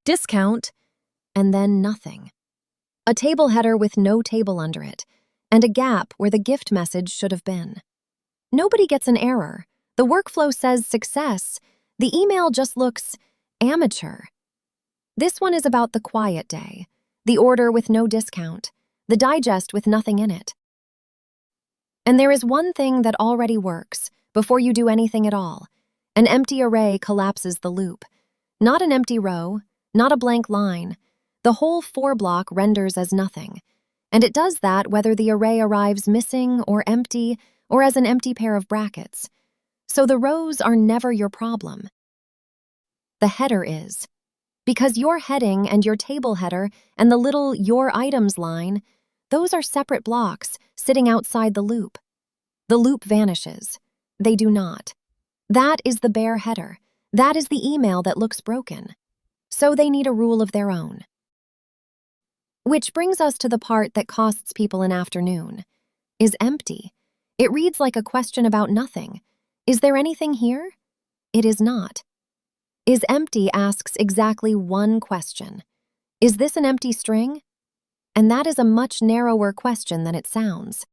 discount, and then nothing. A table header with no table under it, and a gap where the gift message should have been. Nobody gets an error. The workflow says success. The email just looks amateur. This one is about the quiet day, the order with no discount, the digest with nothing in it. And there is one thing that already works before you do anything at all. An empty array collapses the loop. Not an empty row, not a blank line. The whole for block renders as nothing. And it does that whether the array arrives missing or empty or as an empty pair of brackets. So the rows are never your problem. The header is. Because your heading and your table header and the little your items line, those are separate blocks sitting outside the loop. The loop vanishes. They do not. That is the bare header. That is the email that looks broken. So they need a rule of their own. Which brings us to the part that costs people an afternoon. Is empty. It reads like a question about nothing. Is there anything here? It is not. Is empty asks exactly one question. Is this an empty string? And that is a much narrower question than it sounds.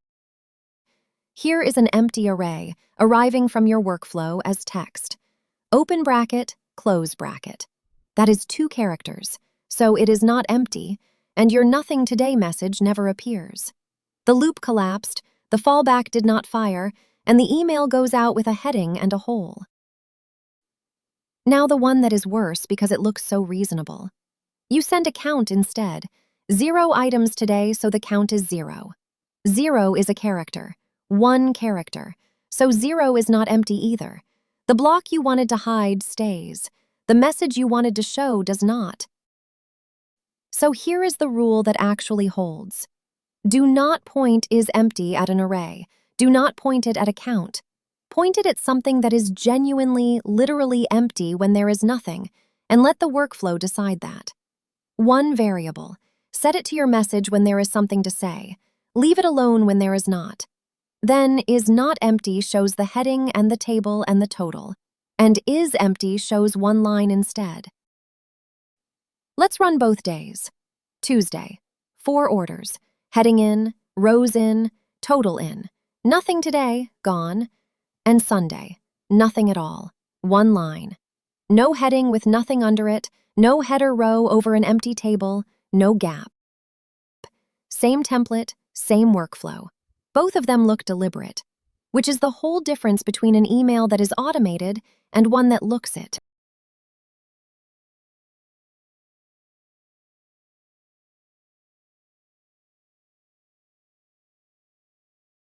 Here is an empty array arriving from your workflow as text. Open bracket, close bracket. That is 2 characters, so it is not empty, and your nothing today message never appears. The loop collapsed, the fallback did not fire, and the email goes out with a heading and a hole. Now the one that is worse because it looks so reasonable. You send a count instead. 0 items today, so the count is 0. 0 is a character. 1 character. So 0 is not empty either. The block you wanted to hide stays. The message you wanted to show does not. So here is the rule that actually holds. Do not point is empty at an array. Do not point it at a count. Point it at something that is genuinely, literally empty when there is nothing, and let the workflow decide that. 1 variable. Set it to your message when there is something to say. Leave it alone when there is not. Then is not empty shows the heading and the table and the total, and is empty shows 1 line instead. Let's run both days. Tuesday, 4 orders, heading in, rows in, total in, nothing today, gone. And Sunday, nothing at all, 1 line. No heading with nothing under it, no header row over an empty table, no gap. Same template, same workflow. Both of them look deliberate, which is the whole difference between an email that is automated and one that looks it.